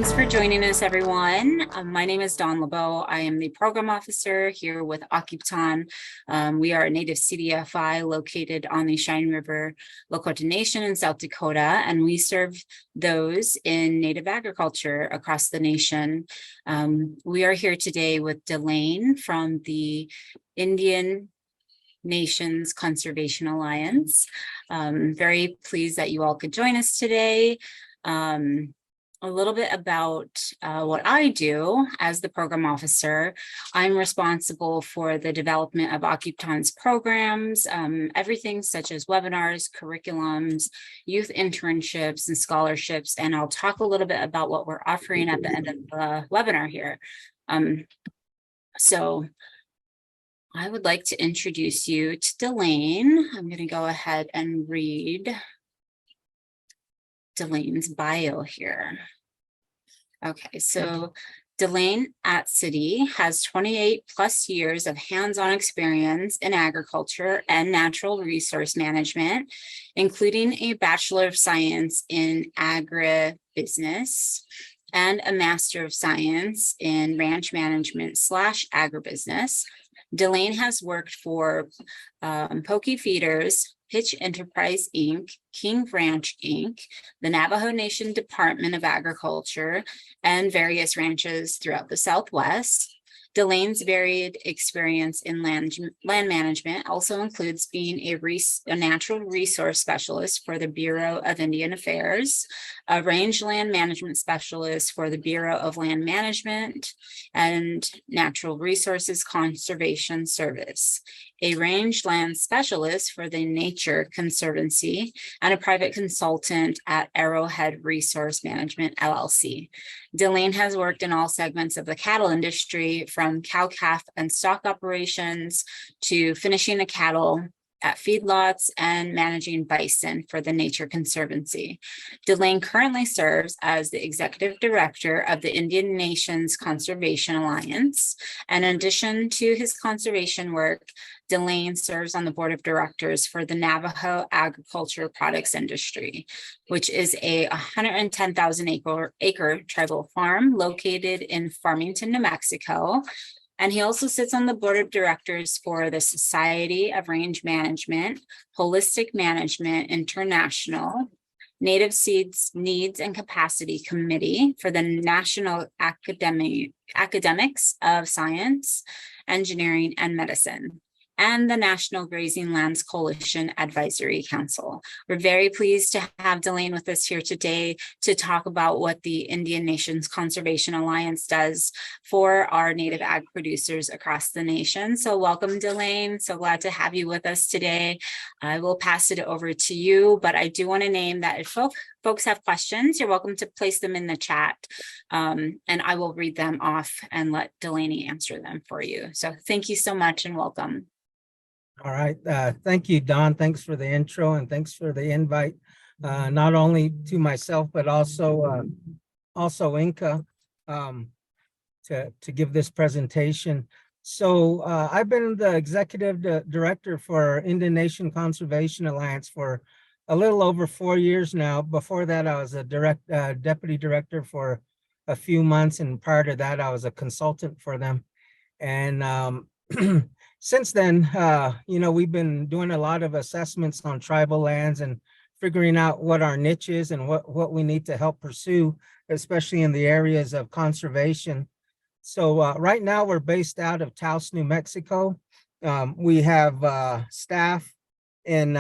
Thanks for joining us, everyone. My name is Dawn LeBeau. I am the program officer here with Akiptan. We are a native CDFI located on the Cheyenne River Lakota Nation in South Dakota, and we serve those in native agriculture across the nation. We are here today with Delane from the Indian Nations Conservation Alliance. Very pleased that you all could join us today. A little bit about what I do as the program officer. I'm responsible for the development of Akiptan's programs, everything such as webinars, curriculums, youth internships, and scholarships. And I'll talk a little bit about what we're offering at the end of the webinar here. So I would like to introduce you to Delane. I'm going to go ahead and read Delane's bio here. Okay, so Delane Atcitty has 28 plus years of hands-on experience in agriculture and natural resource management, including a Bachelor of Science in Agribusiness and a Master of Science in Ranch Management / Agribusiness. Delane has worked for Pokey Feeders, Pitch Enterprise, Inc., King Ranch, Inc., the Navajo Nation Department of Agriculture, and various ranches throughout the Southwest. Delane's varied experience in land management also includes being a natural resource specialist for the Bureau of Indian Affairs, a range land management specialist for the Bureau of Land Management and Natural Resources Conservation Service, a range land specialist for the Nature Conservancy, and a private consultant at Arrowhead Resource Management, LLC. Delane has worked in all segments of the cattle industry, from cow-calf and stock operations to finishing the cattle at feedlots and managing bison for the Nature Conservancy. Delane currently serves as the executive director of the Indian Nations Conservation Alliance. And in addition to his conservation work, Delane serves on the board of directors for the Navajo Agriculture Products Industry, which is a 110,000 acre tribal farm located in Farmington, New Mexico. And he also sits on the board of directors for the Society of Range Management, Holistic Management International, Native Seeds Needs and Capacity Committee for the National Academics of Science, Engineering, and Medicine, and the National Grazing Lands Coalition Advisory Council. We're very pleased to have Delane with us here today to talk about what the Indian Nations Conservation Alliance does for our native ag producers across the nation. So welcome, Delane. So glad to have you with us today. I will pass it over to you, but I do want to name that if folks have questions, you're welcome to place them in the chat, and I will read them off and let Delane answer them for you. So thank you so much and welcome. All right. Thank you, Don. Thanks for the intro and thanks for the invite, not only to myself, but also INCA to give this presentation. So I've been the executive director for Indian Nation Conservation Alliance for a little over 4 years now. Before that, I was a deputy director for a few months. And prior to that, I was a consultant for them. And since then, we've been doing a lot of assessments on tribal lands and figuring out what our niche is and what we need to help pursue, especially in the areas of conservation. So right now we're based out of Taos, New Mexico. We have staff in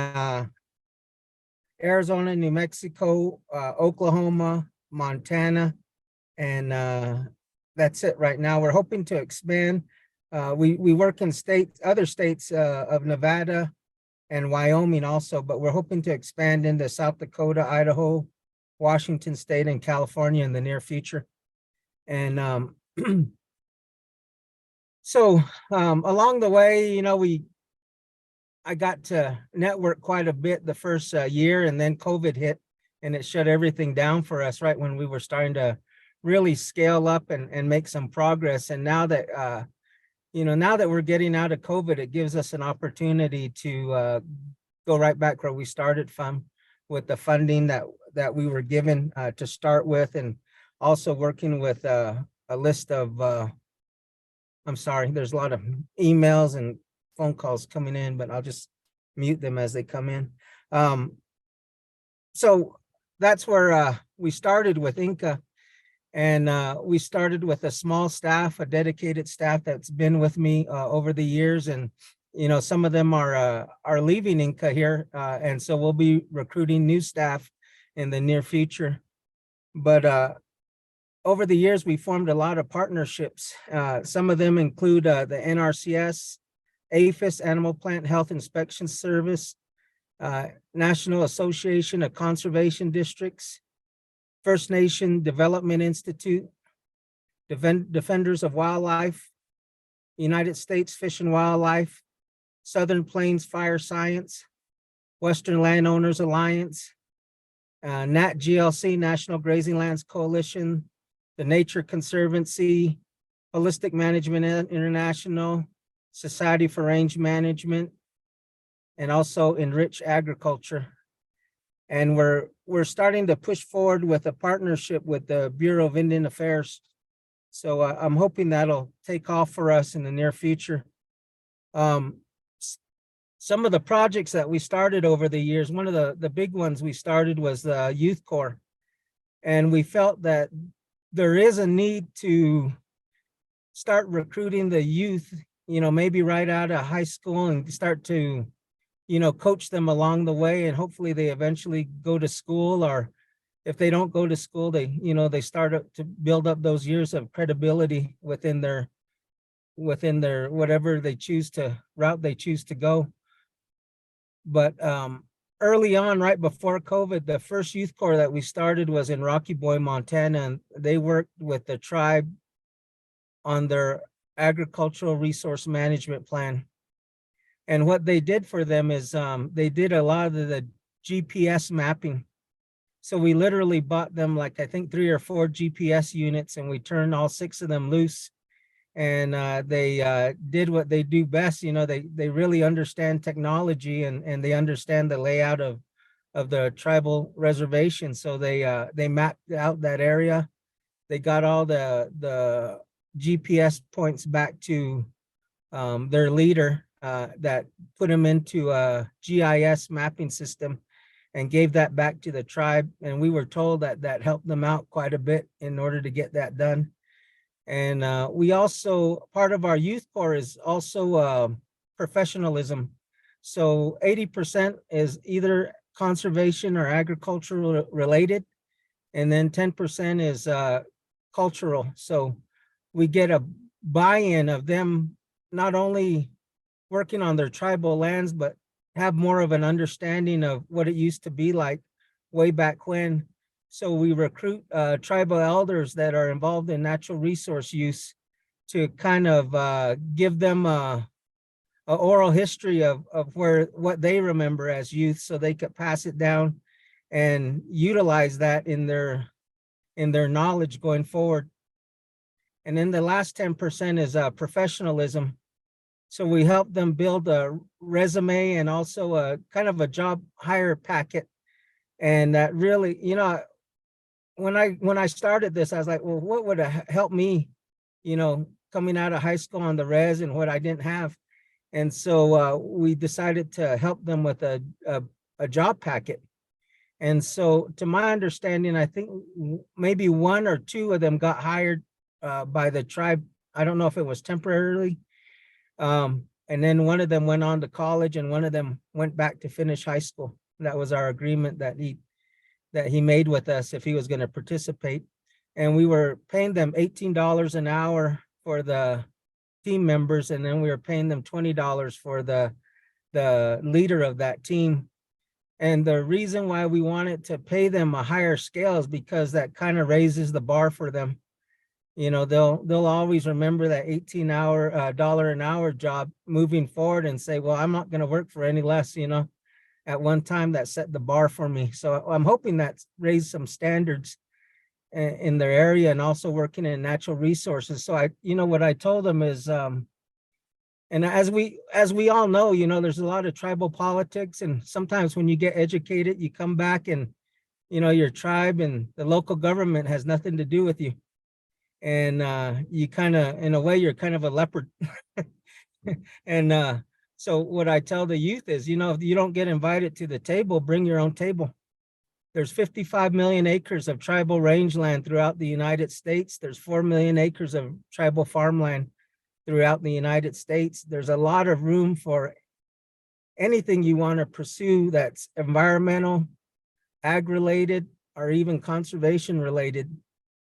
Arizona, New Mexico, Oklahoma, Montana, and that's it right now. We're hoping to expand. We work in other states of Nevada and Wyoming also, but we're hoping to expand into South Dakota, Idaho, Washington State, and California in the near future. And so along the way, I got to network quite a bit the first year, and then COVID hit and it shut everything down for us right when we were starting to really scale up and make some progress. And now that now that we're getting out of COVID, it gives us an opportunity to go right back where we started from, with the funding that we were given to start with, and also working with a list of, I'm sorry, there's a lot of emails and phone calls coming in, but I'll just mute them as they come in. So that's where we started with INCA. And we started with a small staff, a dedicated staff that's been with me over the years. And, you know, some of them are leaving INCA here. And so we'll be recruiting new staff in the near future. But over the years, we formed a lot of partnerships. Some of them include the NRCS, APHIS, Animal Plant Health Inspection Service, National Association of Conservation Districts, First Nation Development Institute, Defenders of Wildlife, United States Fish and Wildlife, Southern Plains Fire Science, Western Landowners Alliance, NAT GLC, National Grazing Lands Coalition, the Nature Conservancy, Holistic Management International, Society for Range Management, and also Enrich Agriculture. And we're starting to push forward with a partnership with the Bureau of Indian Affairs. So I'm hoping that'll take off for us in the near future. Some of the projects that we started over the years, one of the big ones we started was the Youth Corps. And we felt that there is a need to start recruiting the youth, you know, maybe right out of high school and start to, you know, coach them along the way, and hopefully they eventually go to school, or if they don't go to school, they, you know, they start to build up those years of credibility within their whatever they choose to route they choose to go. But early on, right before COVID, the first youth corps that we started was in Rocky Boy, Montana, and they worked with the tribe on their agricultural resource management plan. And what they did for them is they did a lot of the GPS mapping. So we literally bought them, like, I think 3 or 4 GPS units, and we turned all 6 of them loose. And they did what they do best. You know, they really understand technology, and they understand the layout of the tribal reservation. So they mapped out that area. They got all the GPS points back to their leader that put them into a GIS mapping system and gave that back to the tribe. And we were told that that helped them out quite a bit in order to get that done. And we also, part of our youth corps is also professionalism. So 80% is either conservation or agricultural related, and then 10% is cultural. So we get a buy-in of them not only working on their tribal lands, but have more of an understanding of what it used to be like way back when. So we recruit tribal elders that are involved in natural resource use to kind of give them a oral history of what they remember as youth, so they could pass it down and utilize that in their knowledge going forward. And then the last 10% is professionalism. So we help them build a resume and also a kind of a job hire packet. And that really, you know, when I started this, I was like, well, what would help me, you know, coming out of high school on the res and what I didn't have. And so we decided to help them with a job packet. And so to my understanding, I think maybe 1 or 2 of them got hired by the tribe. I don't know if it was temporarily. And then one of them went on to college, and one of them went back to finish high school. That was our agreement that he made with us if he was going to participate. And we were paying them $18 an hour for the team members, and then we were paying them $20 for the leader of that team. And the reason why we wanted to pay them a higher scale is because that kind of raises the bar for them. You know, they'll always remember that $18 an hour job moving forward and say, well, I'm not going to work for any less. You know, at one time that set the bar for me. So I'm hoping that's raised some standards in their area, and also working in natural resources. So you know, what I told them is, and as we all know, you know, there's a lot of tribal politics, and sometimes when you get educated, you come back and, your tribe and the local government has nothing to do with you. And you kind of, in a way, you're kind of a leopard. And so what I tell the youth is, if you don't get invited to the table, bring your own table. There's 55 million acres of tribal rangeland throughout the United States. There's 4 million acres of tribal farmland throughout the United States. There's a lot of room for anything you want to pursue that's environmental, ag-related, or even conservation related.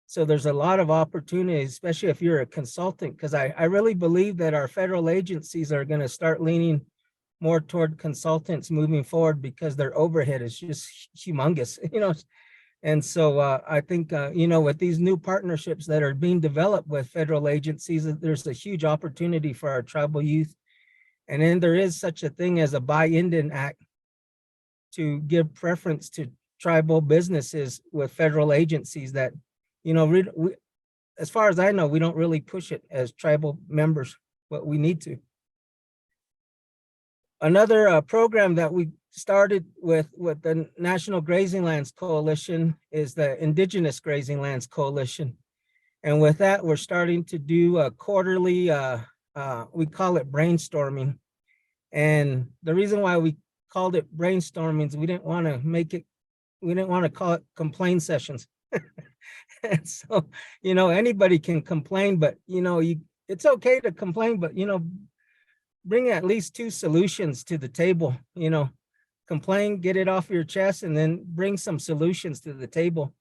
So there's a lot of opportunities, especially if you're a consultant, because I really believe that our federal agencies are going to start leaning more toward consultants moving forward because their overhead is just humongous, And so I think, with these new partnerships that are being developed with federal agencies, there's a huge opportunity for our tribal youth. And then there is such a thing as a Buy Indian Act to give preference to tribal businesses with federal agencies that, we, as far as I know, we don't really push it as tribal members, but we need to. Another program that we started with the National Grazing Lands Coalition is the Indigenous Grazing Lands Coalition. And with that, we're starting to do a quarterly, we call it brainstorming. And the reason why we called it brainstorming is we didn't want to call it complaint sessions. And so, anybody can complain, but, it's okay to complain, but, bring at least 2 solutions to the table, complain, get it off your chest, and then bring some solutions to the table.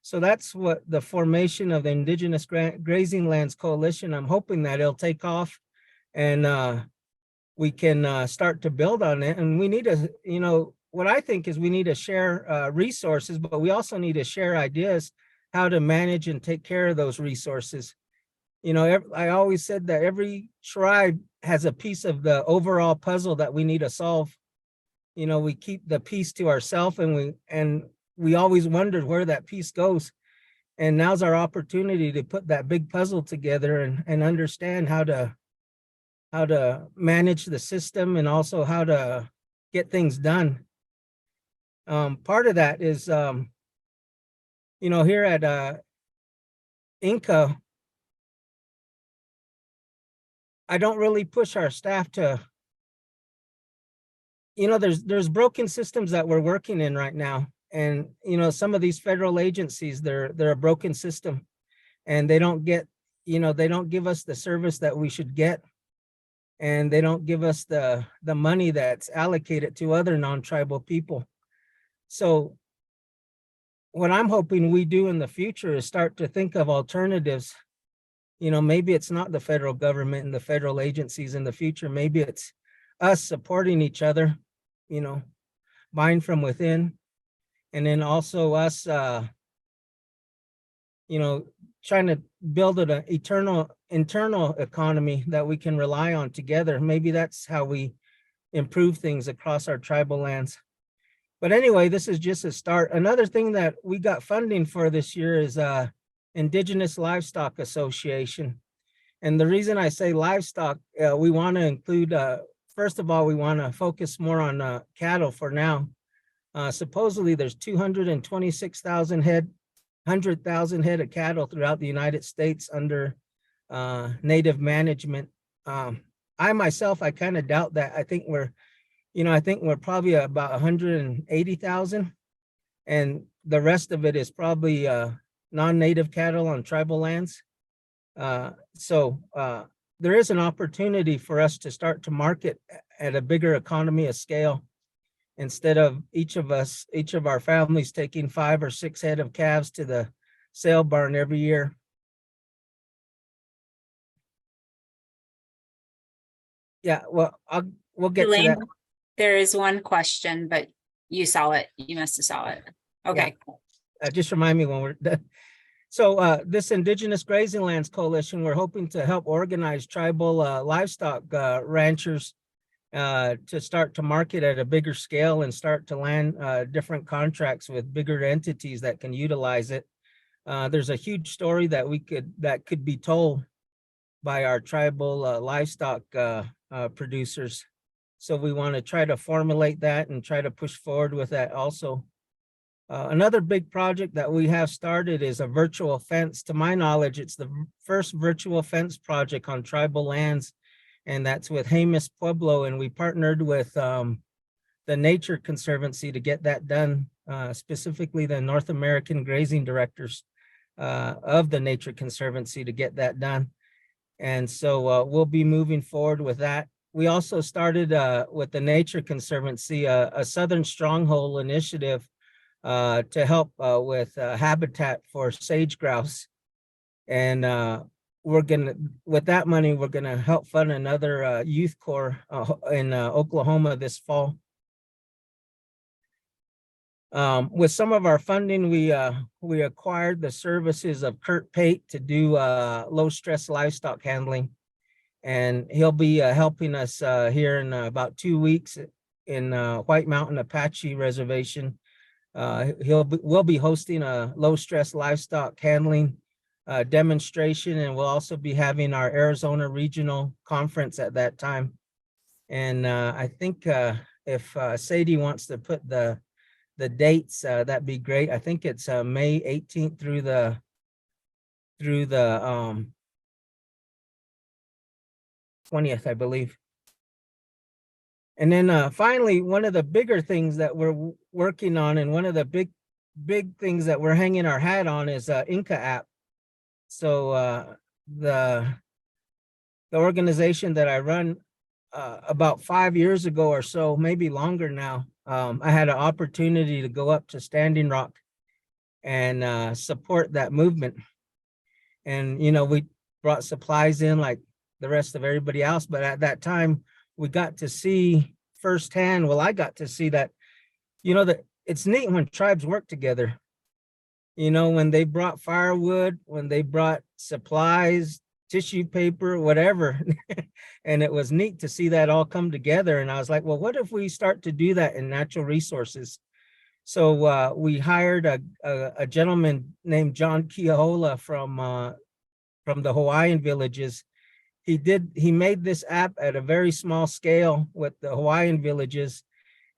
So that's what the formation of the Indigenous Grazing Lands Coalition, I'm hoping that it'll take off and we can start to build on it. And we need to, what I think is we need to share resources, but we also need to share ideas how to manage and take care of those resources. I always said that every tribe has a piece of the overall puzzle that we need to solve. We keep the piece to ourselves and we always wondered where that piece goes. And now's our opportunity to put that big puzzle together and understand how to manage the system and also how to get things done. Part of that is, here at INCA, I don't really push our staff to, there's broken systems that we're working in right now. And, some of these federal agencies, they're a broken system and they don't get, they don't give us the service that we should get. And they don't give us the money that's allocated to other non-tribal people. So what I'm hoping we do in the future is start to think of alternatives. Maybe it's not the federal government and the federal agencies in the future. Maybe it's us supporting each other, buying from within. And then also us, trying to build an internal economy that we can rely on together. Maybe that's how we improve things across our tribal lands. But anyway, this is just a start. Another thing that we got funding for this year is Indigenous Livestock Association. And the reason I say livestock, we want to include, first of all, we want to focus more on cattle for now. Supposedly there's 226,000 head, 100,000 head of cattle throughout the United States under native management. I myself, I kind of doubt that. I think we're probably about 180,000 and the rest of it is probably non-native cattle on tribal lands. So there is an opportunity for us to start to market at a bigger economy of scale instead of each of our families taking 5 or 6 head of calves to the sale barn every year. Yeah, well, we'll get Delane, to that. there is one question, but you saw it. You must have saw it. Okay. Yeah. Just remind me when we're done. So this Indigenous Grazing Lands Coalition, we're hoping to help organize tribal livestock ranchers to start to market at a bigger scale and start to land different contracts with bigger entities that can utilize it. There's a huge story that could be told by our tribal livestock producers. So we want to try to formulate that and try to push forward with that also. Another big project that we have started is a virtual fence. To my knowledge, it's the first virtual fence project on tribal lands, and that's with Jemez Pueblo. And we partnered with the Nature Conservancy to get that done, specifically the North American grazing directors of the Nature Conservancy to get that done. And so we'll be moving forward with that. We also started with the Nature Conservancy, a Southern Stronghold initiative to help with habitat for sage grouse. And with that money, we're gonna help fund another youth corps in Oklahoma this fall. With some of our funding, we acquired the services of Kurt Pate to do low stress livestock handling. And he'll be helping us here in about 2 weeks in White Mountain Apache Reservation. We'll be hosting a low stress livestock handling demonstration, and we'll also be having our Arizona Regional Conference at that time. And I think if Sadie wants to put the dates, that'd be great. I think it's May 18th through the 20th, I believe. And then finally, one of the bigger things that we're working on, and one of the big things that we're hanging our hat on, is INCA app. So the organization that I run, about 5 years ago or so, maybe longer now, I had an opportunity to go up to Standing Rock and support that movement. And, you know, we brought supplies in like the rest of everybody else, but at that time, we got to see firsthand, well, I got to see that, you know, that it's neat when tribes work together. You know, when they brought firewood, when they brought supplies, tissue paper, whatever. And it was neat to see that all come together. And I was like, well, what if we start to do that in natural resources? So we hired a gentleman named John Keahola from the Hawaiian villages. He made this app at a very small scale with the Hawaiian villages.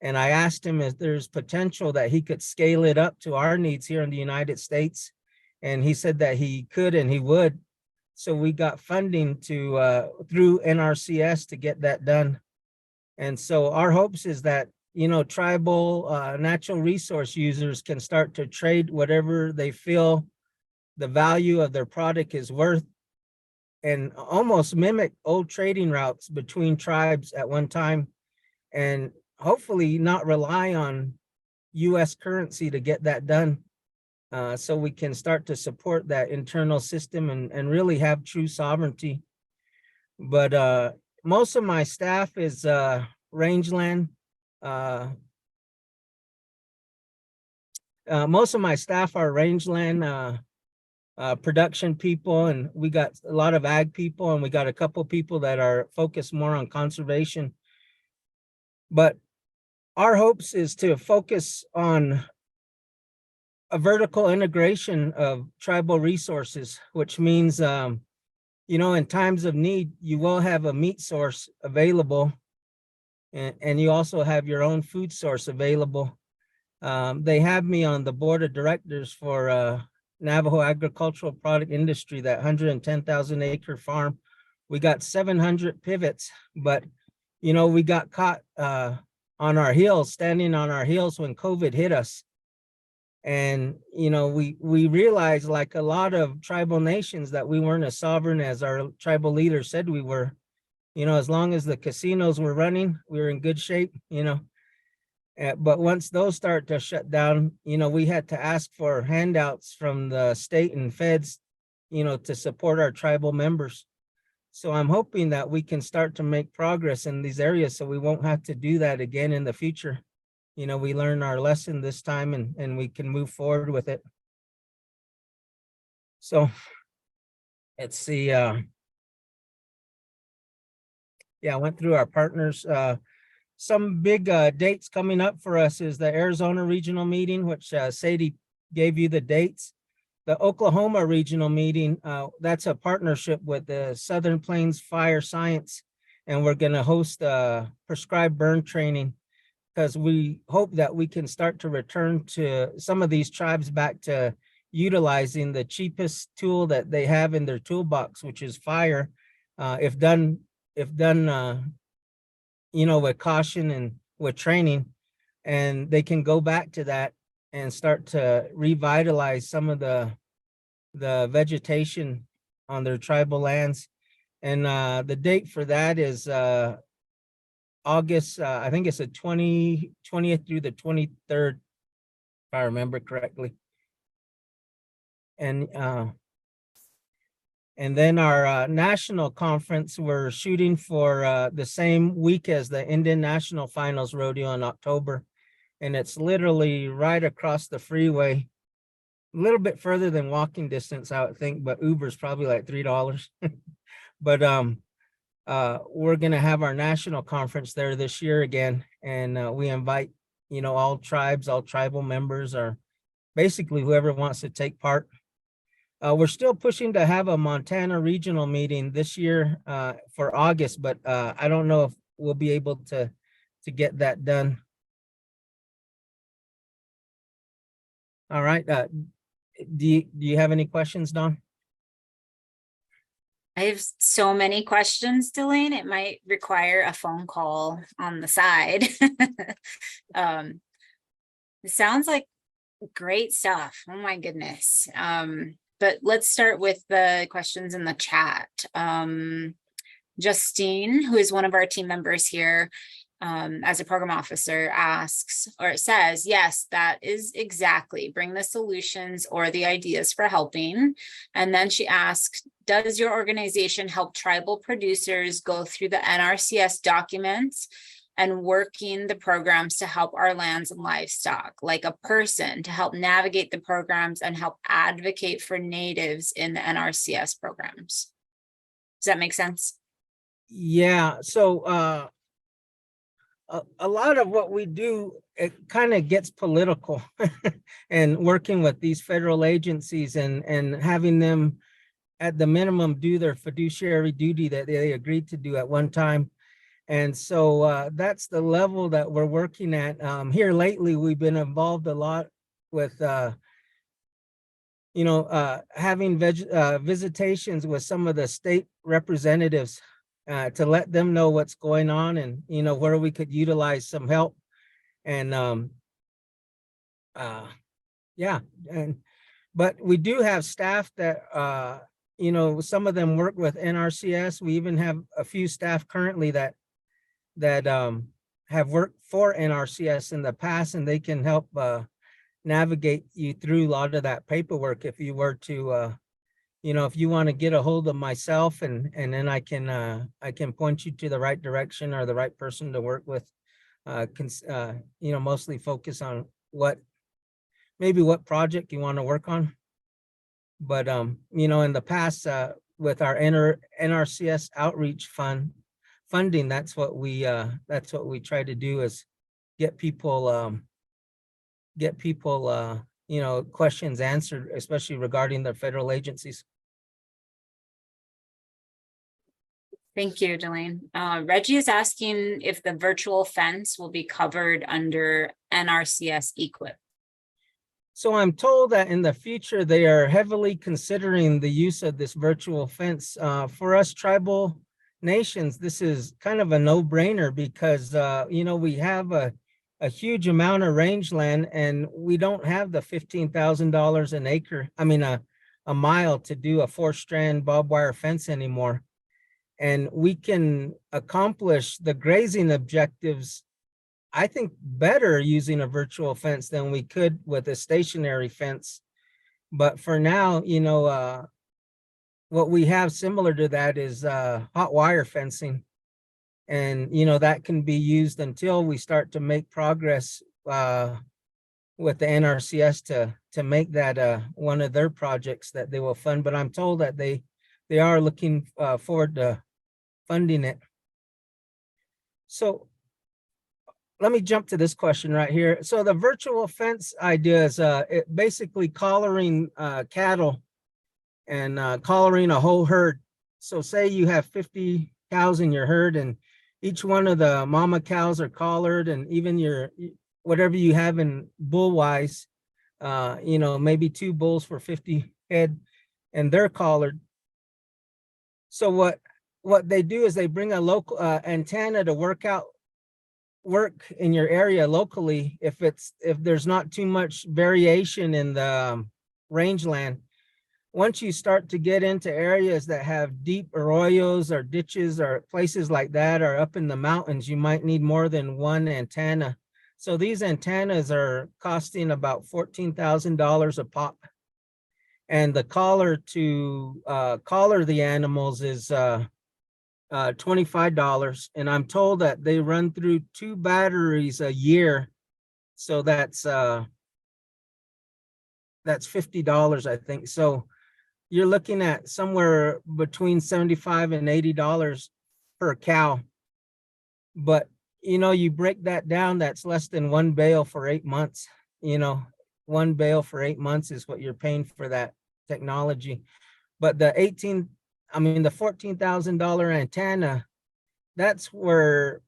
And I asked him if there's potential that he could scale it up to our needs here in the United States. And he said that he could and he would. So we got funding to through NRCS to get that done. And so our hopes is that, you know, tribal natural resource users can start to trade whatever they feel the value of their product is worth, and almost mimic old trading routes between tribes at one time, and hopefully not rely on US currency to get that done. So we can start to support that internal system and really have true sovereignty. But most of my staff is rangeland. Most of my staff are rangeland production people, and we got a lot of ag people, and we got a couple people that are focused more on conservation. But our hopes is to focus on a vertical integration of tribal resources, which means, you know, in times of need, you will have a meat source available, and you also have your own food source available. They have me on the board of directors for Navajo Agricultural Product Industry, that 110,000 acre farm. We got 700 pivots, but, you know, we got caught on our heels, standing on our heels when COVID hit us. And, you know, we realized, like a lot of tribal nations, that we weren't as sovereign as our tribal leaders said we were. You know, as long as the casinos were running, we were in good shape, you know. But once those start to shut down, you know, we had to ask for handouts from the state and feds, you know, to support our tribal members. So I'm hoping that we can start to make progress in these areas so we won't have to do that again in the future. You know, we learned our lesson this time, and we can move forward with it. So let's see. Yeah, I went through our partners. Some big dates coming up for us is the Arizona Regional Meeting, which Sadie gave you the dates. The Oklahoma Regional Meeting, that's a partnership with the Southern Plains Fire Science, and we're going to host a prescribed burn training because we hope that we can start to return to some of these tribes back to utilizing the cheapest tool that they have in their toolbox, which is fire. If done, with caution and with training, and they can go back to that and start to revitalize some of the vegetation on their tribal lands. And the date for that is August, I think it's the 20th through the 23rd, if I remember correctly. And then our national conference, we're shooting for the same week as the Indian National Finals Rodeo in October. And it's literally right across the freeway, a little bit further than walking distance, I would think, but Uber's probably like $3. But we're going to have our national conference there this year again. And we invite, all tribes, all tribal members, or basically whoever wants to take part. We're still pushing to have a Montana regional meeting this year for August, but I don't know if we'll be able to get that done. All right. Do you have any questions, Don? I have so many questions, Delane. It might require a phone call on the side. It sounds like great stuff. Oh my goodness. But let's start with the questions in the chat. Justine, who is one of our team members here, as a program officer, asks or says, yes, that is exactly, bring the solutions or the ideas for helping. And then she asks, does your organization help tribal producers go through the NRCS documents and working the programs to help our lands and livestock, like a person to help navigate the programs and help advocate for natives in the NRCS programs? Does that make sense? Yeah. So a lot of what we do, it kind of gets political and working with these federal agencies and having them at the minimum do their fiduciary duty that they agreed to do at one time. And so that's the level that we're working at. Here lately, we've been involved a lot with, having visitations with some of the state representatives to let them know what's going on and, where we could utilize some help. And but we do have staff that, some of them work with NRCS. We even have a few staff currently that have worked for NRCS in the past, and they can help navigate you through a lot of that paperwork if you were to, if you want to get a hold of myself, and then I can point you to the right direction or the right person to work with. Mostly focus on what project you want to work on. But in the past, with our NRCS outreach funding, that's what we try to do, is get people questions answered, especially regarding the federal agencies. Thank you, Delane. Reggie is asking if the virtual fence will be covered under NRCS equip. So I'm told that in the future, they are heavily considering the use of this virtual fence. For us tribal nations, this is kind of a no-brainer because, we have a huge amount of rangeland, and we don't have the $15,000 an acre, a mile, to do a 4-strand barbed wire fence anymore. And we can accomplish the grazing objectives, I think, better using a virtual fence than we could with a stationary fence. But for now, what we have similar to that is hot wire fencing. And, that can be used until we start to make progress with the NRCS to make that one of their projects that they will fund. But I'm told that they are looking forward to funding it. So let me jump to this question right here. So the virtual fence idea is it basically collaring cattle and collaring a whole herd. So say you have 50 cows in your herd, and each one of the mama cows are collared, and even your whatever you have in bull wise, maybe 2 bulls for 50 head, and they're collared. So what they do is they bring a local antenna to work in your area locally if there's not too much variation in the rangeland. Once you start to get into areas that have deep arroyos or ditches or places like that, or up in the mountains, you might need more than one antenna. So these antennas are costing about $14,000 a pop. And the collar to collar the animals is $25. And I'm told that they run through 2 batteries a year. So that's $50, I think. So you're looking at somewhere between $75 and $80 per cow. But, you break that down, that's less than 1 bale for 8 months. 1 bale for 8 months is what you're paying for that technology. But the $14,000 antenna, that's where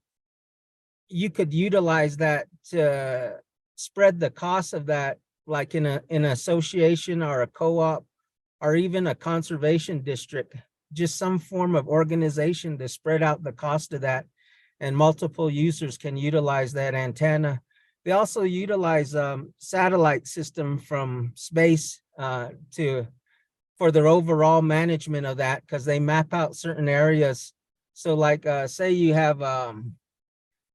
you could utilize that to spread the cost of that, like in an association or a co-op, or even a conservation district, just some form of organization to spread out the cost of that, and multiple users can utilize that antenna. They also utilize satellite system from space for their overall management of that, because they map out certain areas. So like say you have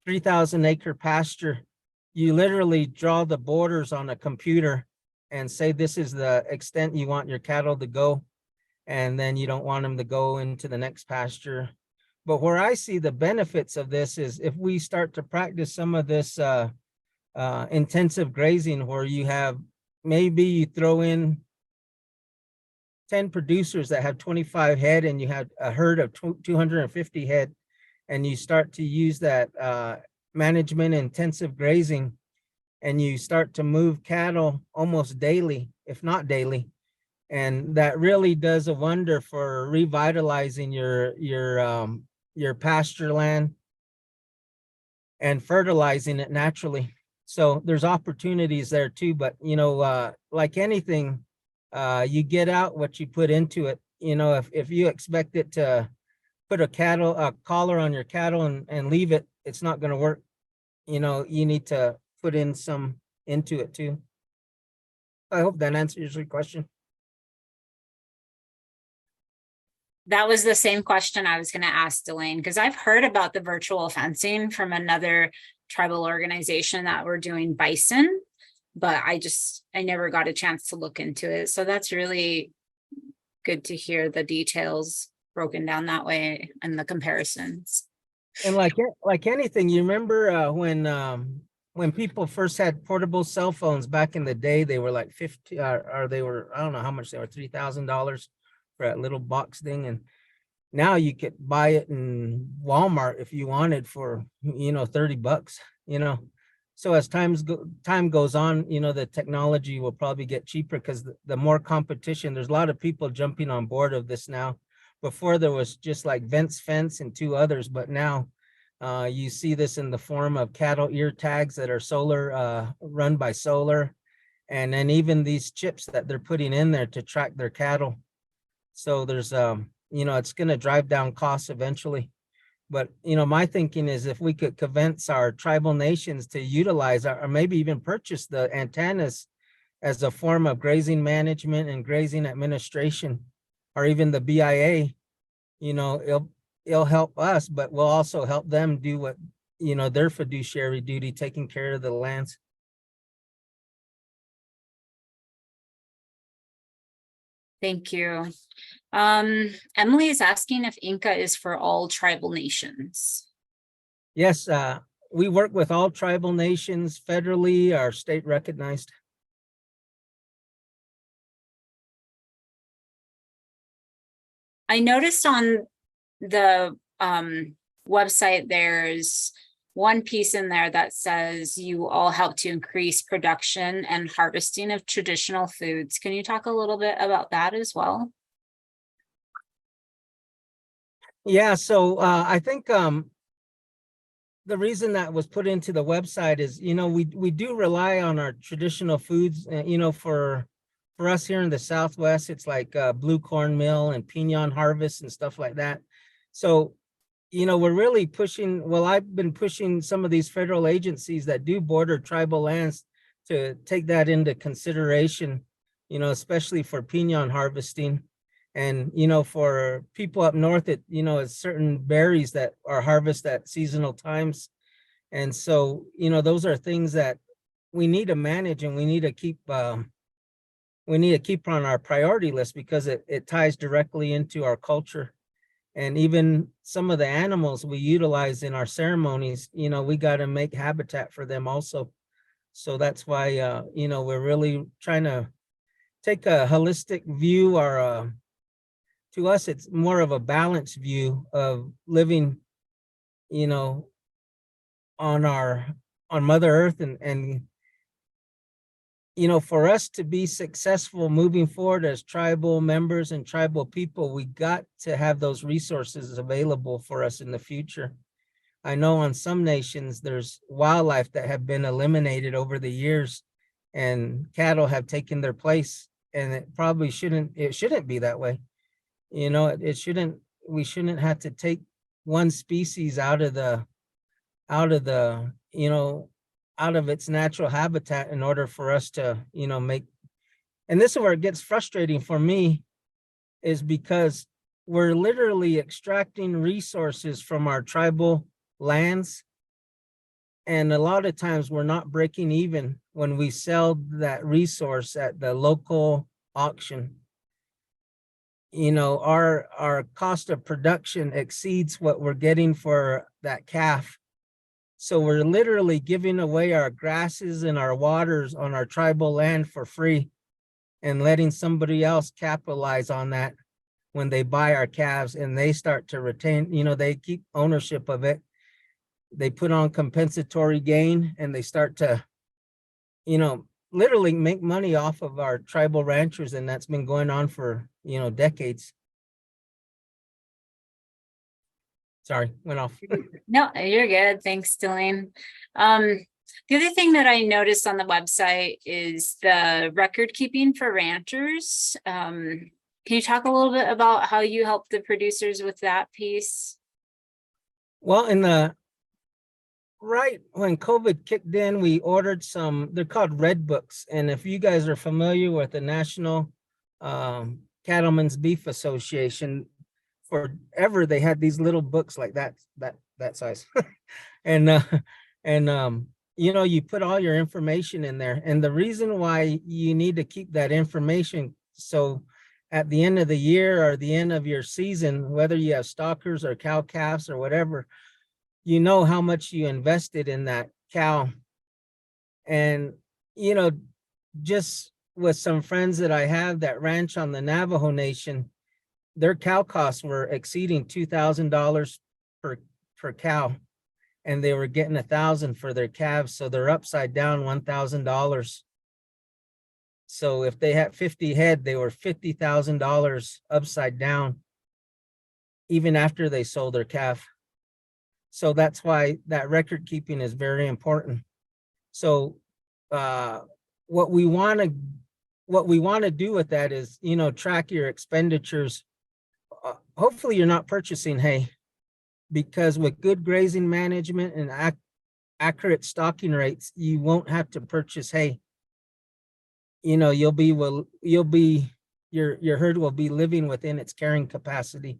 3,000 acre pasture, you literally draw the borders on a computer and say this is the extent you want your cattle to go, and then you don't want them to go into the next pasture. But where I see the benefits of this is if we start to practice some of this intensive grazing, where maybe you throw in 10 producers that have 25 head and you have a herd of 250 head, and you start to use that management intensive grazing, and you start to move cattle almost daily, if not daily. And that really does a wonder for revitalizing your pasture land and fertilizing it naturally. So there's opportunities there too, but like anything, you get out what you put into it. If you expect it to put a collar on your cattle and leave it, it's not going to work. You need to put in some into it too. I hope that answers your question. That was the same question I was going to ask Delane, because I've heard about the virtual fencing from another tribal organization that were doing bison, but I never got a chance to look into it. So that's really good to hear the details broken down that way and the comparisons. And like anything, you remember when people first had portable cell phones back in the day, they were like 50 or they were, I don't know how much they were, $3,000 for that little box thing. And now you could buy it in Walmart if you wanted for, $30, So as time goes on, the technology will probably get cheaper, because the more competition, there's a lot of people jumping on board of this now. Before there was just like Vince Fence and 2 others, but now you see this in the form of cattle ear tags that are solar, run by solar, and then even these chips that they're putting in there to track their cattle. So there's it's going to drive down costs eventually. But my thinking is if we could convince our tribal nations to utilize or maybe even purchase the antennas as a form of grazing management and grazing administration, or even the BIA, it'll help us, but we'll also help them do what their fiduciary duty, taking care of the lands. Thank you. Emily is asking if INCA is for all tribal nations. Yes, we work with all tribal nations, federally or state recognized. I noticed on the website, there's one piece in there that says you all help to increase production and harvesting of traditional foods. Can you talk a little bit about that as well? Yeah, so I think the reason that was put into the website is, we do rely on our traditional foods, for us here in the Southwest, it's like blue corn meal and pinon harvest and stuff like that. So, we're really pushing, well, I've been pushing some of these federal agencies that do border tribal lands to take that into consideration, especially for pinon harvesting. And, for people up north, it's certain berries that are harvested at seasonal times. And so, those are things that we need to manage, and we need to keep on our priority list, because it ties directly into our culture. And even some of the animals we utilize in our ceremonies, we got to make habitat for them also. So that's why, we're really trying to take a holistic view, or to us, it's more of a balanced view of living, on Mother Earth, and for us to be successful moving forward as tribal members and tribal people, we got to have those resources available for us in the future. I know on some nations, there's wildlife that have been eliminated over the years, and cattle have taken their place, and it shouldn't be that way. We shouldn't have to take one species out of its natural habitat in order for us to, make. And this is where it gets frustrating for me, is because we're literally extracting resources from our tribal lands. And a lot of times we're not breaking even when we sell that resource at the local auction. Our cost of production exceeds what we're getting for that calf. So we're literally giving away our grasses and our waters on our tribal land for free, and letting somebody else capitalize on that when they buy our calves, and they start to retain, they keep ownership of it. They put on compensatory gain, and they start to, literally make money off of our tribal ranchers. And that's been going on for, decades. Sorry, went off. No, you're good. Thanks, Delane. The other thing that I noticed on the website is the record keeping for ranchers. Can you talk a little bit about how you help the producers with that piece? Well, right when COVID kicked in, we ordered some, they're called red books. And if you guys are familiar with the National Cattlemen's Beef Association, forever they had these little books like that size. and you put all your information in there. And the reason why you need to keep that information, so at the end of the year or the end of your season, whether you have stockers or cow calves or whatever, how much you invested in that cow. And just with some friends that I have that ranch on the Navajo Nation, their cow costs were exceeding $2,000 per cow, and they were getting $1,000 for their calves. So they're upside down $1,000. So if they had 50 head, they were $50,000 upside down, even after they sold their calf. So that's why that record keeping is very important. So what we want to do with that is, track your expenditures. Hopefully you're not purchasing hay, because with good grazing management and accurate stocking rates, you won't have to purchase hay. Your herd will be living within its carrying capacity.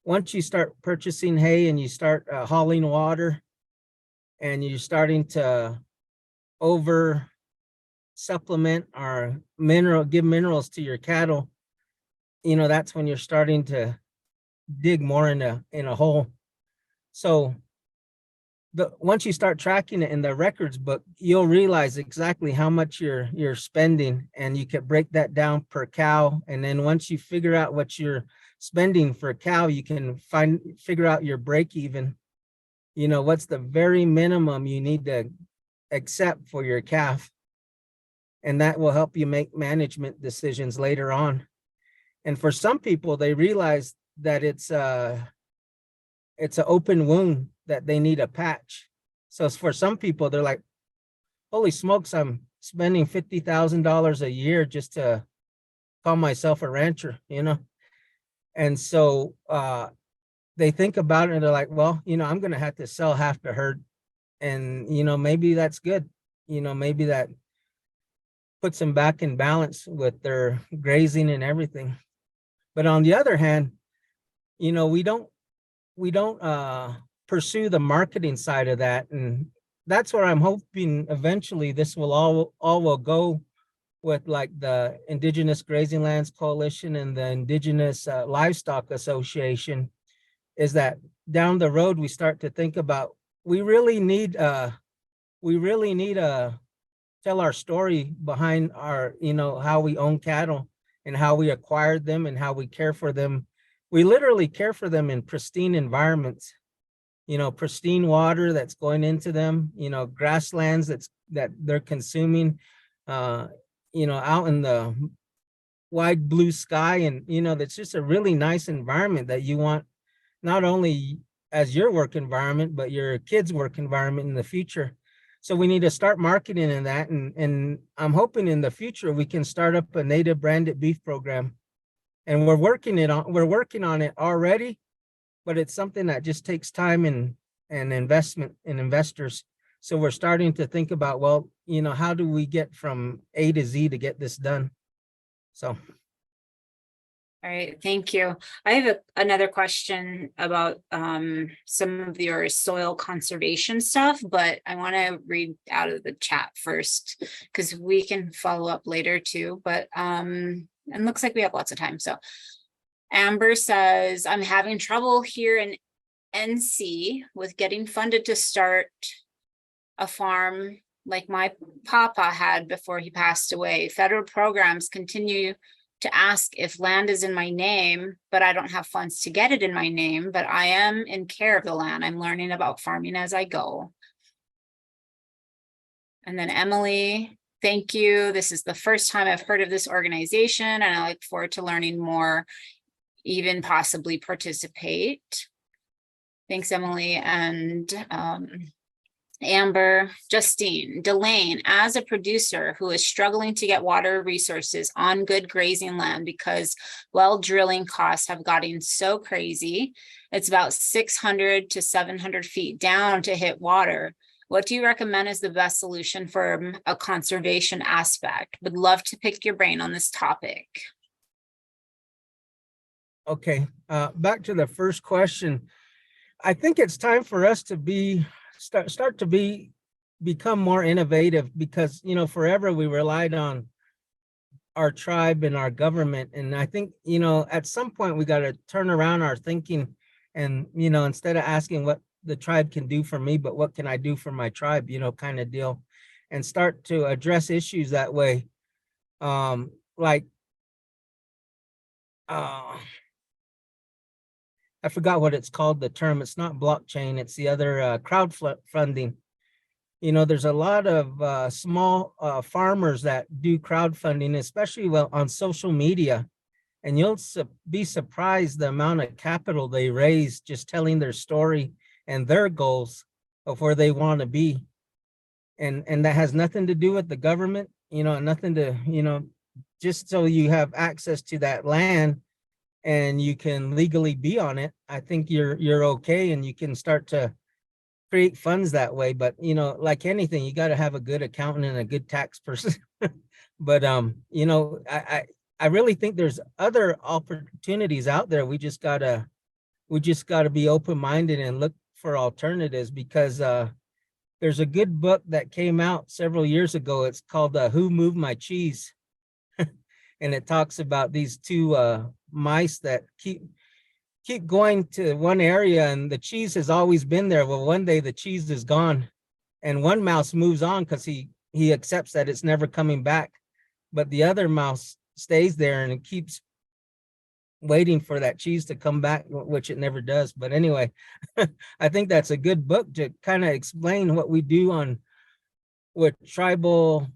Once you start purchasing hay and you start hauling water, and you're starting to over supplement or give minerals to your cattle, that's when you're starting to dig more in a hole. So once you start tracking it in the records book, you'll realize exactly how much you're spending, and you can break that down per cow. And then once you figure out what you're spending for a cow, you can figure out your break even. What's the very minimum you need to accept for your calf, and that will help you make management decisions later on. And for some people, they realize that it's an open wound. that they need a patch. So for some people, they're like, holy smokes, I'm spending $50,000 a year just to call myself a rancher, you know? And so they think about it and they're like, well, you know, I'm going to have to sell half the herd. And, you know, maybe that's good. You know, maybe that puts them back in balance with their grazing and everything. But on the other hand, you know, we don't pursue the marketing side of that. And that's where I'm hoping eventually this will all will go with, like the Indigenous Grazing Lands Coalition and the Indigenous Livestock Association, is that down the road we start to think about, we really need tell our story behind our, you know, how we own cattle and how we acquired them and how we care for them. We literally care for them in pristine environments, you know, pristine water that's going into them, you know, grasslands that they're consuming, you know, out in the wide blue sky. And, you know, that's just a really nice environment that you want not only as your work environment, but your kids' work environment in the future. So we need to start marketing in that. And I'm hoping in the future we can start up a native branded beef program. And we're working on it already, but it's something that just takes time and investment in investors. So we're starting to think about, well, you know, how do we get from A to Z to get this done? So. All right, thank you. I have another question about some of your soil conservation stuff, but I want to read out of the chat first because we can follow up later too. But and looks like we have lots of time. So Amber says, I'm having trouble here in NC with getting funded to start a farm like my papa had before he passed away. Federal programs continue to ask if land is in my name, but I don't have funds to get it in my name, but I am in care of the land. I'm learning about farming as I go. And then Emily, thank you. This is the first time I've heard of this organization, and I look forward to learning more, even possibly participate. Thanks, Emily. And Amber, Justine, Delane, as a producer who is struggling to get water resources on good grazing land because well drilling costs have gotten so crazy, it's about 600 to 700 feet down to hit water. What do you recommend is the best solution for a conservation aspect? Would love to pick your brain on this topic. Okay, back to the first question. I think it's time for us to become more innovative, because, you know, forever we relied on our tribe and our government. And I think, you know, at some point we got to turn around our thinking and, you know, instead of asking what the tribe can do for me, but what can I do for my tribe, you know, kind of deal, and start to address issues that way. I forgot what it's called, the term. It's not blockchain. It's the other crowdfunding. You know, there's a lot of small farmers that do crowdfunding, especially on social media. And you'll be surprised the amount of capital they raise just telling their story and their goals of where they want to be. And that has nothing to do with the government, you know, nothing to, you know, just so you have access to that land and you can legally be on it. I think you're okay, and you can start to create funds that way. But, you know, like anything, you got to have a good accountant and a good tax person. But you know, I really think there's other opportunities out there. We just gotta be open-minded and look for alternatives, because there's a good book that came out several years ago. It's called Who Moved My Cheese? And it talks about these two mice that keep going to one area, and the cheese has always been there. Well, one day the cheese is gone, and one mouse moves on because he accepts that it's never coming back. But the other mouse stays there and it keeps waiting for that cheese to come back, which it never does. But anyway, I think that's a good book to kind of explain what we do with tribal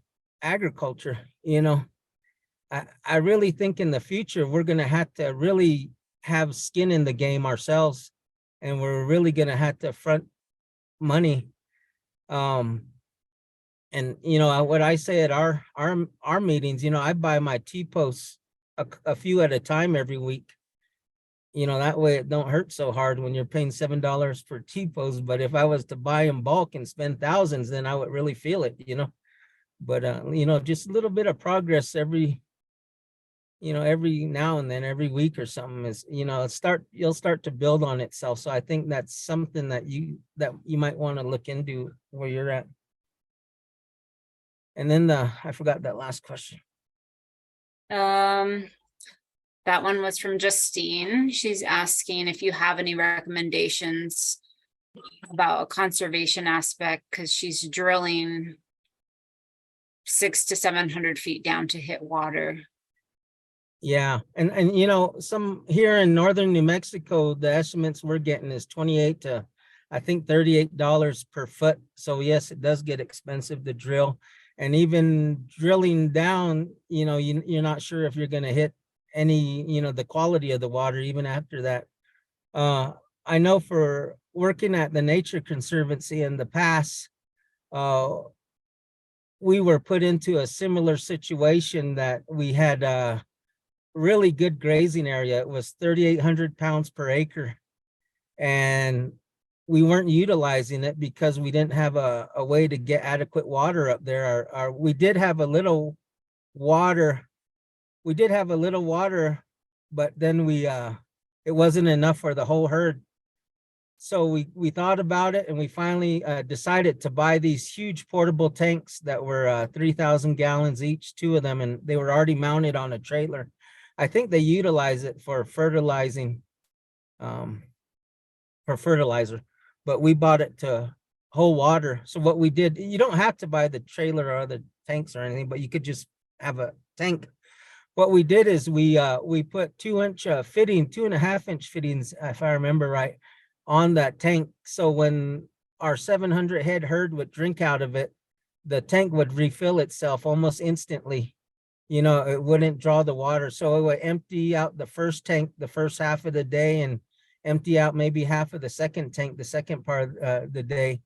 agriculture. You know, I really think in the future, we're going to have to really have skin in the game ourselves. And we're really going to have to money. And what I say at our meetings, I buy my T-posts a few at a time every week. That way it don't hurt so hard when you're paying $7 for T-posts. But if I was to buy in bulk and spend thousands, then I would really feel it, But just a little bit of progress every now and then, every week or something is, you'll start to build on itself. So I think that's something that you might want to look into where you're at. And then I forgot that last question. That one was from Justine. She's asking if you have any recommendations about a conservation aspect, because she's drilling 600 to 700 feet down to hit water. Yeah, and some here in northern New Mexico, the estimates we're getting is 28 to I think $38 per foot. So yes, it does get expensive to drill. And even drilling down, you're not sure if you're going to hit any, the quality of the water even after that. I know for working at the Nature Conservancy in the past, we were put into a similar situation that we had really good grazing area. It was 3,800 pounds per acre. And we weren't utilizing it because we didn't have a way to get adequate water up there. We did have a little water. We did have a little water, but then it wasn't enough for the whole herd. So we thought about it, and we finally decided to buy these huge portable tanks that were 3,000 gallons each, two of them, and they were already mounted on a trailer. I think they utilize it for fertilizing, for fertilizer, but we bought it to hold water. So what we did, you don't have to buy the trailer or the tanks or anything, but you could just have a tank. What we did is we put 2-inch fitting, 2.5-inch fittings, if I remember right, on that tank. So when our 700 head herd would drink out of it, the tank would refill itself almost instantly. It wouldn't draw the water. So it would empty out the first tank the first half of the day and empty out maybe half of the second tank the second part of the day.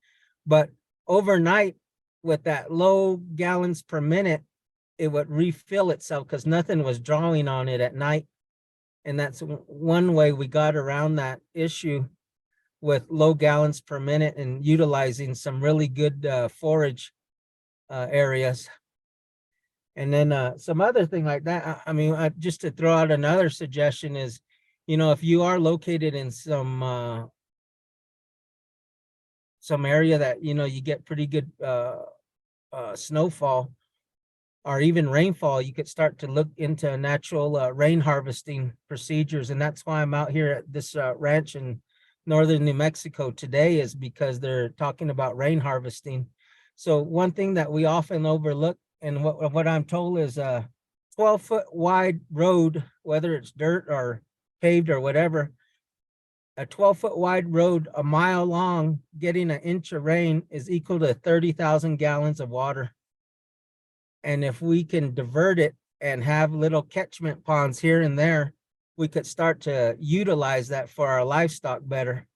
But overnight, with that low gallons per minute, it would refill itself because nothing was drawing on it at night. And that's one way we got around that issue with low gallons per minute and utilizing some really good forage areas. And then some other thing like that, I mean, just to throw out another suggestion is, if you are located in some area that, you get pretty good snowfall or even rainfall, you could start to look into natural rain harvesting procedures. And that's why I'm out here at this ranch in northern New Mexico today, is because they're talking about rain harvesting. So one thing that we often overlook, and what I'm told, is a 12-foot wide road, whether it's dirt or paved or whatever, a 12-foot wide road, a mile long, getting an inch of rain is equal to 30,000 gallons of water. And if we can divert it and have little catchment ponds here and there, we could start to utilize that for our livestock better.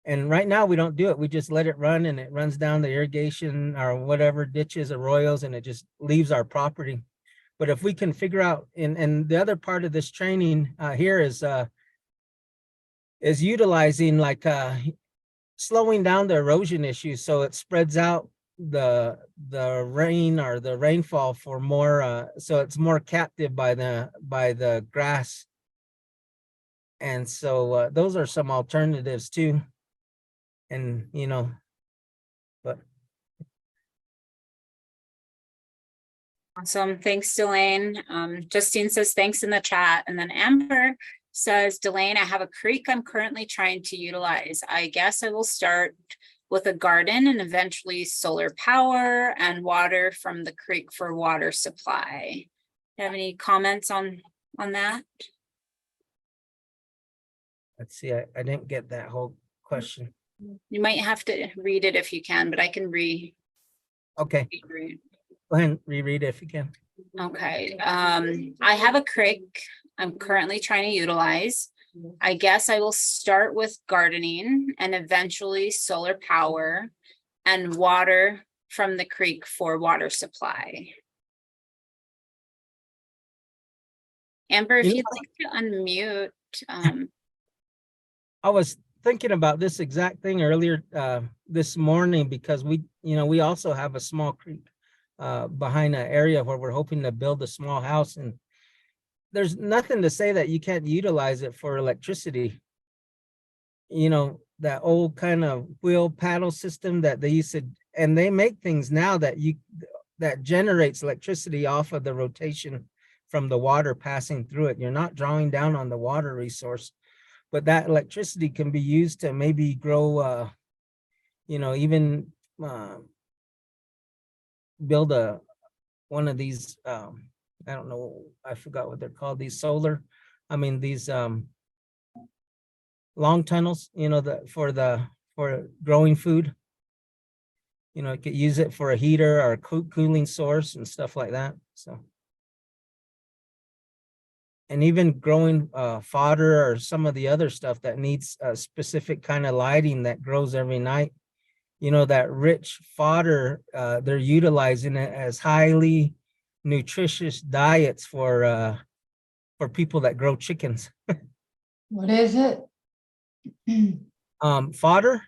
And right now we don't do it. We just let it run, and it runs down the irrigation or whatever ditches, arroyos, and it just leaves our property. But if we can figure out, and the other part of this training here is utilizing like slowing down the erosion issues, so it spreads out the rain or the rainfall for more, so it's more captive by the grass. And so those are some alternatives too. And but Awesome. Thanks, Delane. Justine says thanks in the chat. And then Amber says, Delane, I have a creek I'm currently trying to utilize. I guess I will start with a garden and eventually solar power and water from the creek for water supply. You have any comments on that? let's see, I didn't get that whole question. You might have to read it if you can, but I can Okay, read. go ahead and reread it if you can. Okay. I have a creek I'm currently trying to utilize. I guess I will start with gardening and eventually solar power and water from the creek for water supply. Amber, if You know, you'd like to unmute, I was thinking about this exact thing earlier this morning because we also have a small creek behind an area where we're hoping to build a small house, and there's nothing to say that you can't utilize it for electricity. That old kind of wheel paddle system that they used to, and they make things now that generates electricity off of the rotation from the water passing through it. You're not drawing down on the water resource, but that electricity can be used to maybe grow, even build one of these, I don't know, I forgot what they're called, these long tunnels, for growing food. You could use it for a heater or a cooling source and stuff like that. So, and even growing fodder or some of the other stuff that needs a specific kind of lighting that grows every night. That rich fodder, they're utilizing it as highly nutritious diets for people that grow chickens. What is it? Fodder,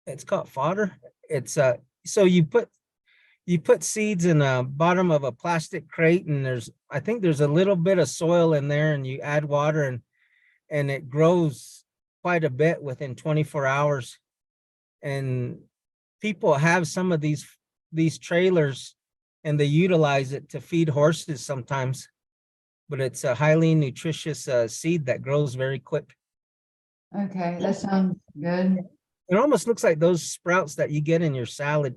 it's called fodder. It's so you put seeds in the bottom of a plastic crate, and I think there's a little bit of soil in there, and you add water, and it grows quite a bit within 24 hours. And people have some of these trailers, and they utilize it to feed horses sometimes, but it's a highly nutritious seed that grows very quick. Okay, that sounds good. It almost looks like those sprouts that you get in your salad.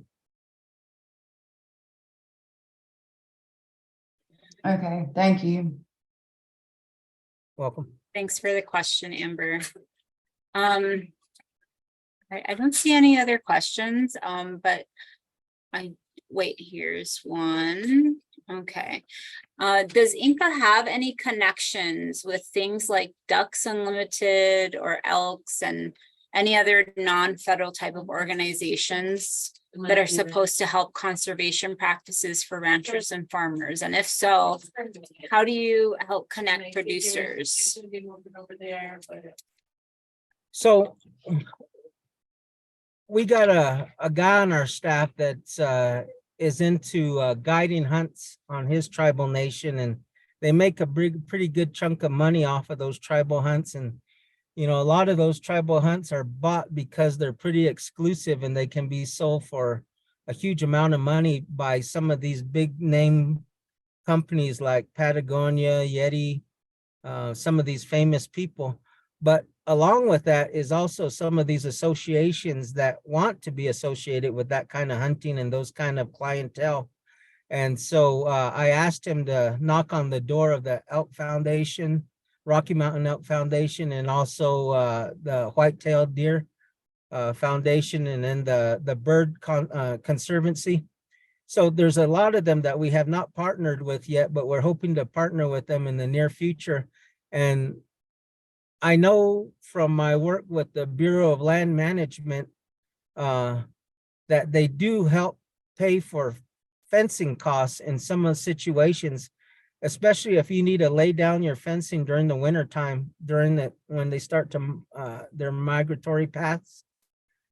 Okay, thank you. Welcome. thanks for the question, Amber. I don't see any other questions, but wait, here's one. Okay. Does INCA have any connections with things like Ducks Unlimited or Elks and any other non-federal type of organizations that are supposed to help conservation practices for ranchers and farmers? And if so, how do you help connect producers? So we got a guy on our staff that is into guiding hunts on his tribal nation, and they make a pretty good chunk of money off of those tribal hunts. And a lot of those tribal hunts are bought because they're pretty exclusive, and they can be sold for a huge amount of money by some of these big name companies like Patagonia, Yeti, some of these famous people. But along with that is also some of these associations that want to be associated with that kind of hunting and those kind of clientele. And so I asked him to knock on the door of the Elk Foundation, Rocky Mountain Elk Foundation, and also the White-tailed Deer Foundation, and then the Bird Conservancy. So there's a lot of them that we have not partnered with yet, but we're hoping to partner with them in the near future. And I know from my work with the Bureau of Land Management that they do help pay for fencing costs in some of the situations, especially if you need to lay down your fencing during the winter time, when they start to their migratory paths.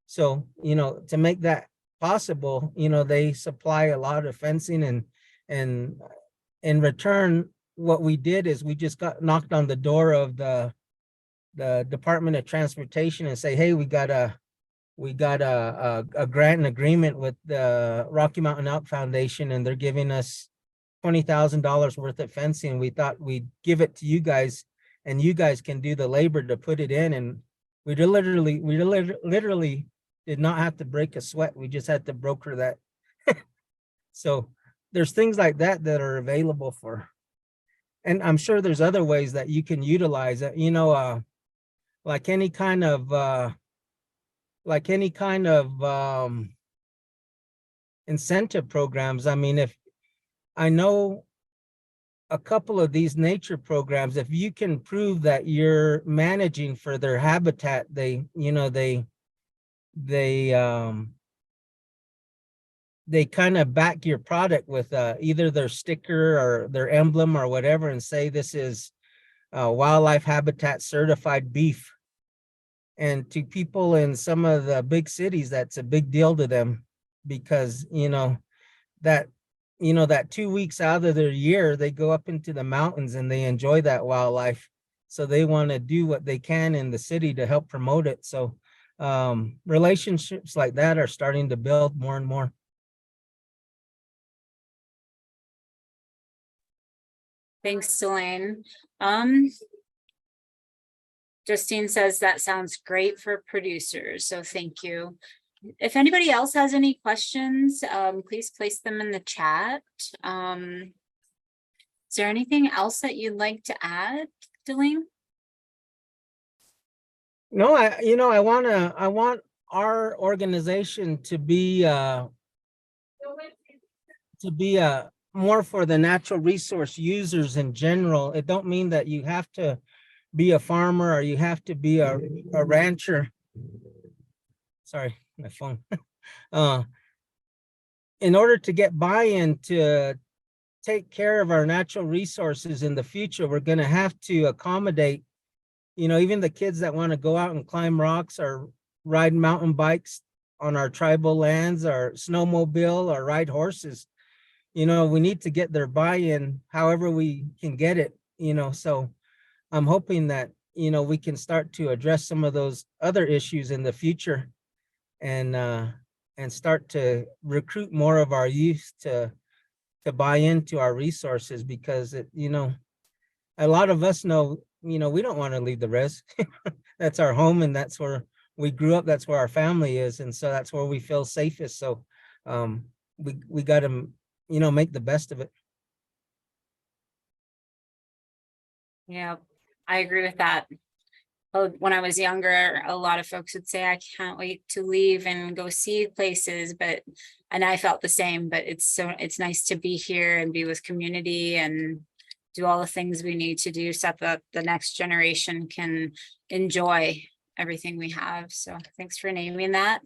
So, to make that possible, they supply a lot of fencing, and in return, what we did is we just got knocked on the door of the Department of Transportation and say, hey, we got a grant and agreement with the Rocky Mountain Elk Foundation, and they're giving us $20,000 worth of fencing. We thought we'd give it to you guys, and you guys can do the labor to put it in. And we literally did not have to break a sweat. We just had to broker that. So there's things like that are available for, and I'm sure there's other ways that you can utilize it, like any kind of incentive programs. I mean, if I know a couple of these nature programs, if you can prove that you're managing for their habitat, they kind of back your product with either their sticker or their emblem or whatever, and say this is wildlife habitat certified beef. And to people in some of the big cities, that's a big deal to them, because that 2 weeks out of their year, they go up into the mountains and they enjoy that wildlife. So they want to do what they can in the city to help promote it. So relationships like that are starting to build more and more. Thanks, Delane. Justine says that sounds great for producers, so thank you. If anybody else has any questions, please place them in the chat. Is there anything else that you'd like to add, Delane? No, I want our organization to be more for the natural resource users in general. It don't mean that you have to be a farmer or you have to be a rancher. Sorry, my phone. In order to get buy-in to take care of our natural resources in the future, we're going to have to accommodate, even the kids that want to go out and climb rocks or ride mountain bikes on our tribal lands, or snowmobile, or ride horses. We need to get their buy-in however we can get it, so I'm hoping that, we can start to address some of those other issues in the future, and start to recruit more of our youth to buy into our resources, because a lot of us know, we don't want to leave the res. That's our home, and that's where we grew up. That's where our family is. And so that's where we feel safest. So we got to, make the best of it. Yeah, I agree with that. When I was younger, a lot of folks would say, I can't wait to leave and go see places, and I felt the same, but it's nice to be here and be with community and do all the things we need to do so that the next generation can enjoy everything we have. So thanks for naming that.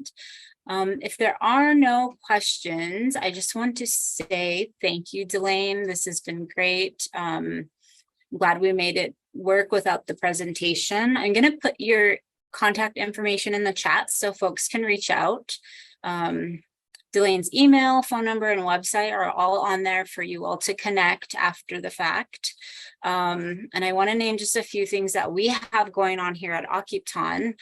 If there are no questions, I just want to say thank you, Delane. This has been great. I'm glad we made it work without the presentation. I'm going to put your contact information in the chat so folks can reach out. Delane's email, phone number, and website are all on there for you all to connect after the fact. And I want to name just a few things that we have going on here at Akiptan.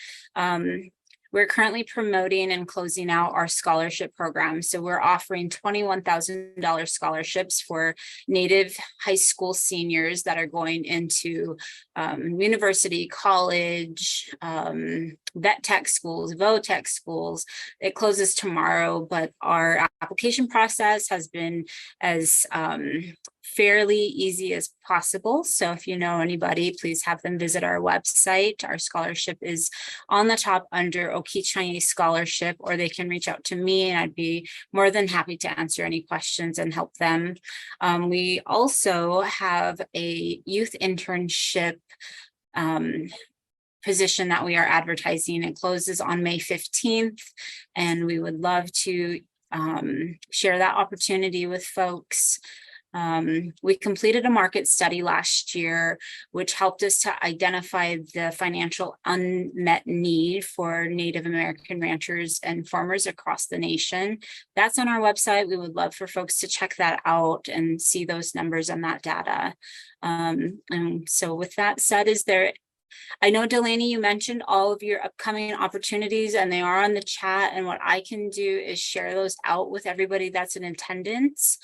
We're currently promoting and closing out our scholarship program. So we're offering $21,000 scholarships for Native high school seniors that are going into university, college, vet tech schools, vo-tech schools. It closes tomorrow, but our application process has been as fairly easy as possible. So if you know anybody, please have them visit our website. Our scholarship is on the top under Okichanye Scholarship, or they can reach out to me and I'd be more than happy to answer any questions and help them. We also have a youth internship position that we are advertising. It closes on May 15th, and we would love to share that opportunity with folks. We completed a market study last year, which helped us to identify the financial unmet need for Native American ranchers and farmers across the nation. That's on our website. We would love for folks to check that out and see those numbers and that data. And so with that said, I know, Delaney, you mentioned all of your upcoming opportunities and they are on the chat, and what I can do is share those out with everybody that's in attendance.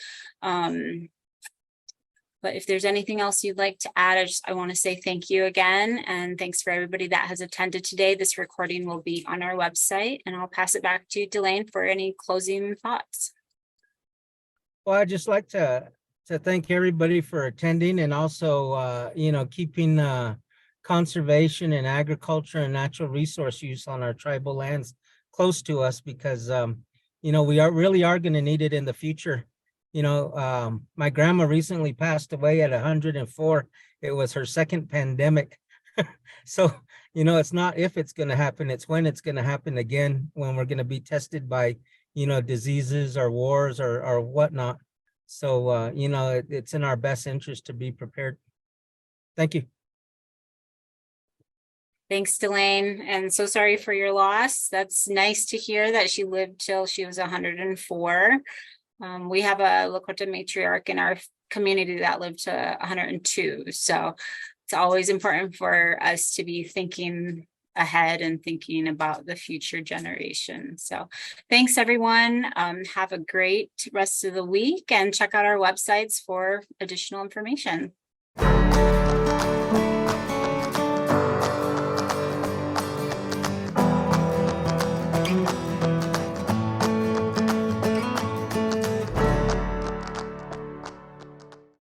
But if there's anything else you'd like to add, I want to say thank you again. And thanks for everybody that has attended today. This recording will be on our website, and I'll pass it back to Delane for any closing thoughts. Well, I'd just like to thank everybody for attending, and also, keeping conservation and agriculture and natural resource use on our tribal lands close to us, because, we really are going to need it in the future. My grandma recently passed away at 104. It was her second pandemic. So, it's not if it's going to happen, it's when it's going to happen again, when we're going to be tested by, diseases or wars or whatnot. So, it's in our best interest to be prepared. Thank you. Thanks, Delane, and so sorry for your loss. That's nice to hear that she lived till she was 104. We have a Lakota matriarch in our community that lived to 102. So it's always important for us to be thinking ahead and thinking about the future generation. So thanks, everyone. Have a great rest of the week and check out our websites for additional information.